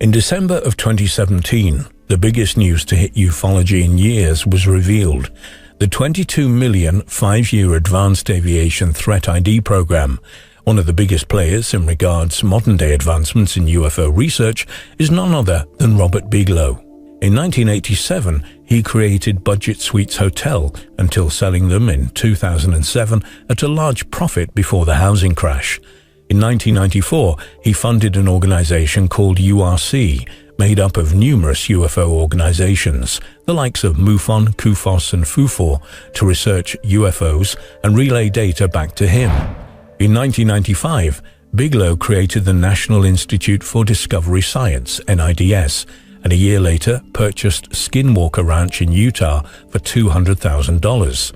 In December of 2017, the biggest news to hit ufology in years was revealed. The $22 million 5-year Advanced Aviation Threat ID program, one of the biggest players in regards modern-day advancements in UFO research, is none other than Robert Bigelow. In 1987, he created Budget Suites Hotel until selling them in 2007 at a large profit before the housing crash. In 1994, he funded an organization called URC, made up of numerous UFO organizations, the likes of MUFON, CUFOS and FUFOR, to research UFOs and relay data back to him. In 1995, Bigelow created the National Institute for Discovery Science, NIDS, and a year later purchased Skinwalker Ranch in Utah for $200,000.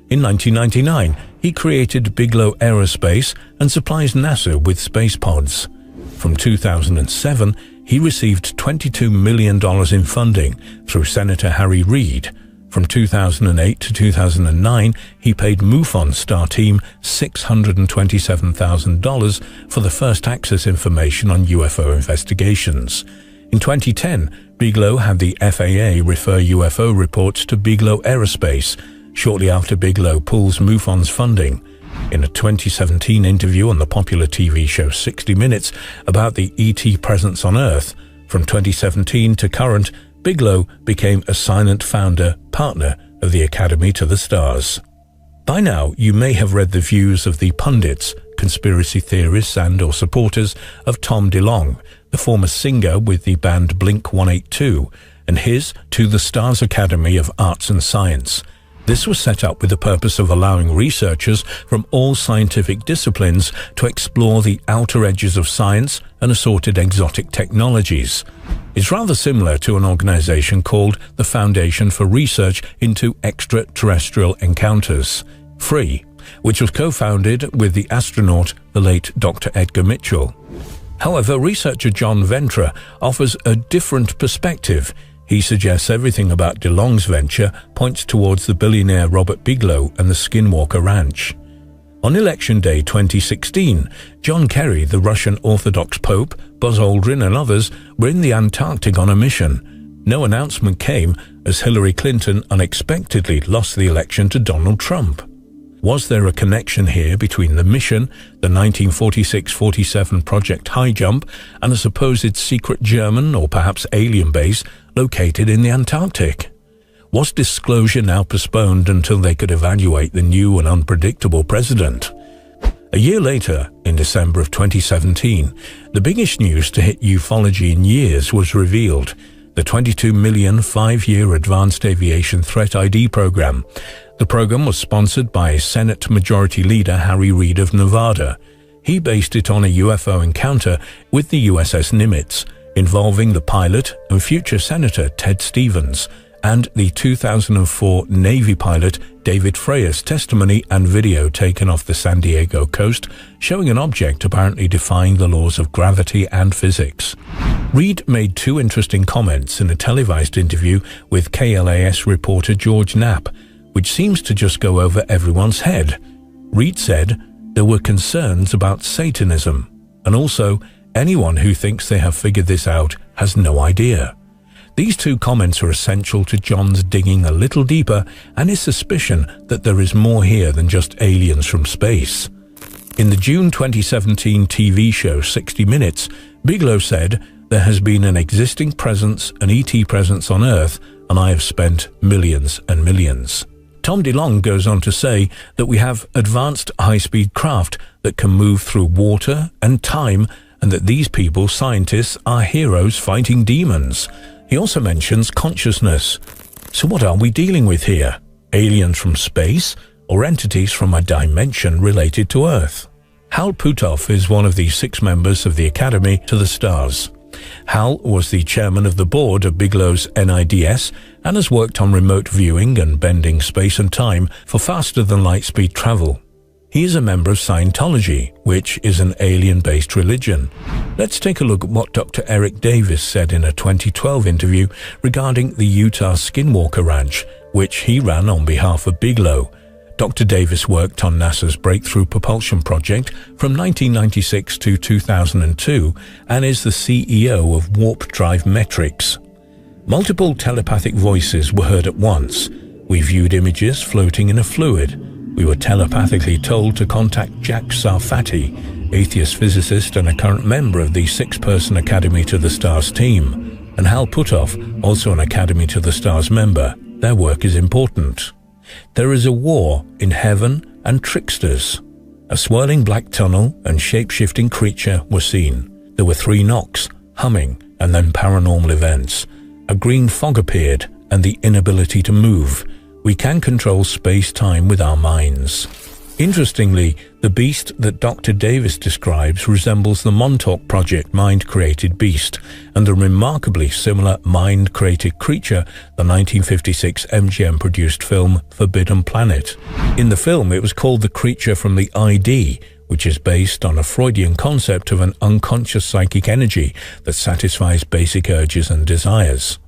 In 1999, he created Bigelow Aerospace and supplies NASA with space pods. From 2007, he received $22 million in funding through Senator Harry Reid. From 2008 to 2009, he paid MUFON Star Team $627,000 for the first access information on UFO investigations. In 2010, Bigelow had the FAA refer UFO reports to Bigelow Aerospace, shortly after Bigelow pulls MUFON's funding. In a 2017 interview on the popular TV show 60 Minutes about the ET presence on Earth, from 2017 to current, Bigelow became a silent founder, partner of the Academy to the Stars. By now, you may have read the views of the pundits, conspiracy theorists and/or supporters of Tom DeLonge, the former singer with the band Blink-182, and his To the Stars Academy of Arts and Science. This was set up with the purpose of allowing researchers from all scientific disciplines to explore the outer edges of science and assorted exotic technologies. It's rather similar to an organization called the Foundation for Research into Extraterrestrial Encounters, FREE, which was co-founded with the astronaut, the late Dr. Edgar Mitchell. However, researcher John Ventra offers a different perspective. He suggests everything about DeLonge's venture points towards the billionaire Robert Bigelow and the Skinwalker Ranch. On Election Day 2016, John Kerry, the Russian Orthodox Pope, Buzz Aldrin and others were in the Antarctic on a mission. No announcement came as Hillary Clinton unexpectedly lost the election to Donald Trump. Was there a connection here between the mission, the 1946-47 Project High Jump, and a supposed secret German or perhaps alien base located in the Antarctic? Was disclosure now postponed until they could evaluate the new and unpredictable president? A year later, in December of 2017, the biggest news to hit ufology in years was revealed: the $22 million 5-year Advanced Aviation Threat ID program. The program was sponsored by Senate Majority Leader Harry Reid of Nevada. He based it on a UFO encounter with the USS Nimitz, involving the pilot and future Senator Ted Stevens, and the 2004 Navy pilot David Freya's testimony and video taken off the San Diego coast, showing an object apparently defying the laws of gravity and physics. Reid made two interesting comments in a televised interview with KLAS reporter George Knapp, which seems to just go over everyone's head. Reid said there were concerns about Satanism, and also anyone who thinks they have figured this out has no idea. These two comments are essential to John's digging a little deeper and his suspicion that there is more here than just aliens from space. In the June 2017 TV show 60 Minutes, Bigelow said, "There has been an existing presence, an ET presence on Earth, and I have spent millions and millions." Tom DeLonge goes on to say that we have advanced high-speed craft that can move through water and time, and that these people, scientists, are heroes fighting demons. He also mentions consciousness. So what are we dealing with here? Aliens from space, or entities from a dimension related to Earth? Hal Puthoff is one of the 6 members of the Academy to the Stars. Hal was the chairman of the board of Bigelow's NIDS and has worked on remote viewing and bending space and time for faster-than-light-speed travel. He is a member of Scientology, which is an alien-based religion. Let's take a look at what Dr. Eric Davis said in a 2012 interview regarding the Utah Skinwalker Ranch, which he ran on behalf of Bigelow. Dr. Davis worked on NASA's Breakthrough Propulsion Project from 1996 to 2002 and is the CEO of Warp Drive Metrics. Multiple telepathic voices were heard at once. We viewed images floating in a fluid. We were telepathically told to contact Jack Sarfati, atheist physicist and a current member of the 6-person Academy to the Stars team, and Hal Puthoff, also an Academy to the Stars member. Their work is important. There is a war in heaven and tricksters. A swirling black tunnel and shape-shifting creature were seen. There were 3 knocks, humming, and then paranormal events. A green fog appeared and the inability to move. We can control space-time with our minds. Interestingly, the beast that Dr. Davis describes resembles the Montauk Project mind-created beast and the remarkably similar mind-created creature the 1956 MGM-produced film Forbidden Planet. In the film, it was called the creature from the ID, which is based on a Freudian concept of an unconscious psychic energy that satisfies basic urges and desires.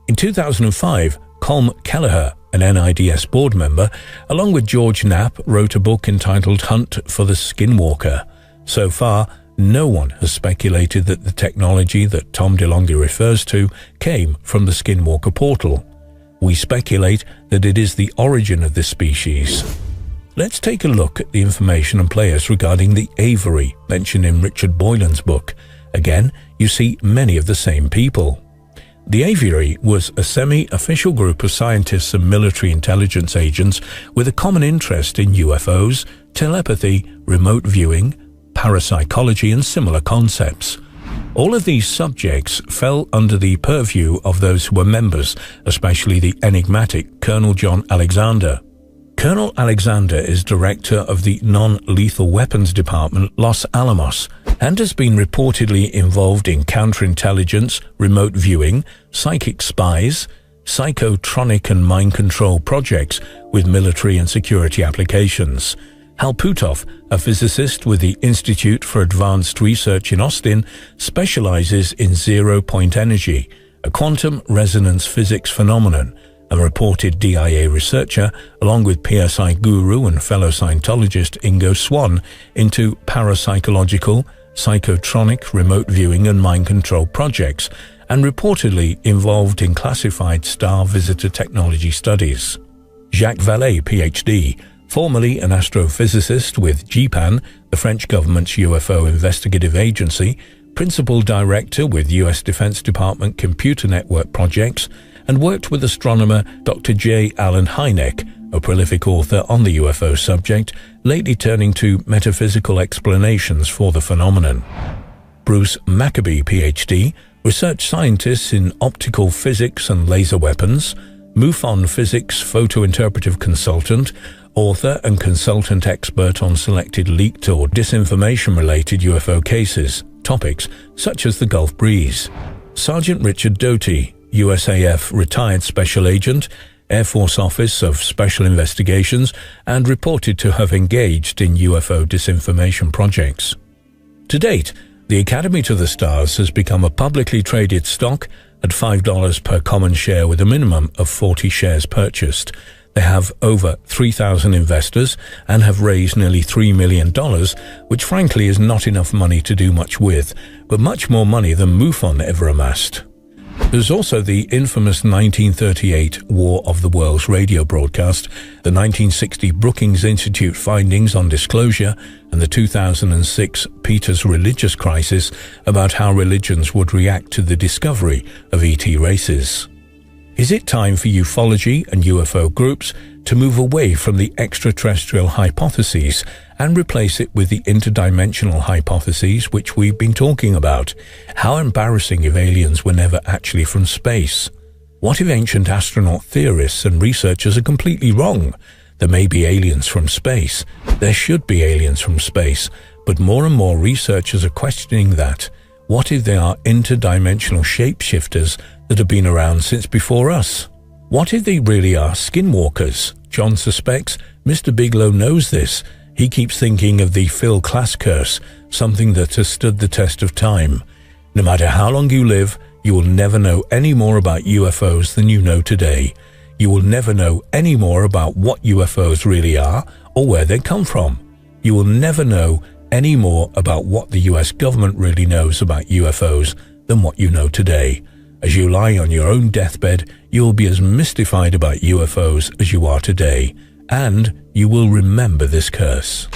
In 2005, Colm Kelleher, an NIDS board member, along with George Knapp, wrote a book entitled Hunt for the Skinwalker. So far, no one has speculated that the technology that Tom DeLonghi refers to came from the Skinwalker portal. We speculate that it is the origin of this species. Let's take a look at the information and players regarding the Aviary mentioned in Richard Boylan's book. Again, you see many of the same people. The Aviary was a semi-official group of scientists and military intelligence agents with a common interest in UFOs, telepathy, remote viewing, parapsychology, and similar concepts. All of these subjects fell under the purview of those who were members, especially the enigmatic Colonel John Alexander. Colonel Alexander is director of the Non-Lethal Weapons Department, Los Alamos, and has been reportedly involved in counterintelligence, remote viewing, psychic spies, psychotronic and mind control projects with military and security applications. Hal Puthoff, a physicist with the Institute for Advanced Research in Austin, specializes in zero-point energy, a quantum resonance physics phenomenon, a reported DIA researcher, along with PSI guru and fellow Scientologist Ingo Swann, into parapsychological, psychotronic, remote viewing and mind control projects, and reportedly involved in classified star visitor technology studies. Jacques Vallée, PhD, formerly an astrophysicist with GPAN, the French government's UFO investigative agency, principal director with U.S. Defense Department Computer Network projects, and worked with astronomer Dr. J. Allen Hynek, a prolific author on the UFO subject, lately turning to metaphysical explanations for the phenomenon. Bruce Maccabee, PhD, research scientist in optical physics and laser weapons, MUFON physics photo-interpretive consultant, author and consultant expert on selected leaked or disinformation-related UFO cases, topics such as the Gulf Breeze. Sergeant Richard Doty, USAF retired special agent, Air Force Office of Special Investigations, and reported to have engaged in UFO disinformation projects. To date, the Academy to the Stars has become a publicly traded stock at $5 per common share with a minimum of 40 shares purchased. They have over 3,000 investors and have raised nearly $3 million, which frankly is not enough money to do much with, but much more money than MUFON ever amassed. There's also the infamous 1938 War of the Worlds radio broadcast, the 1960 Brookings Institute findings on disclosure, and the 2006 Peters religious crisis about how religions would react to the discovery of ET races. Is it time for ufology and UFO groups to move away from the extraterrestrial hypotheses and replace it with the interdimensional hypotheses which we've been talking about? How embarrassing if aliens were never actually from space? What if ancient astronaut theorists and researchers are completely wrong? There may be aliens from space. There should be aliens from space, but more and more researchers are questioning that. What if they are interdimensional shapeshifters that have been around since before us? What if they really are skinwalkers? John suspects. Mr. Bigelow knows this. He keeps thinking of the Phil Klass curse, something that has stood the test of time. No matter how long you live, you will never know any more about UFOs than you know today. You will never know any more about what UFOs really are or where they come from. You will never know any more about what the US government really knows about UFOs than what you know today. As you lie on your own deathbed, you will be as mystified about UFOs as you are today, and you will remember this curse.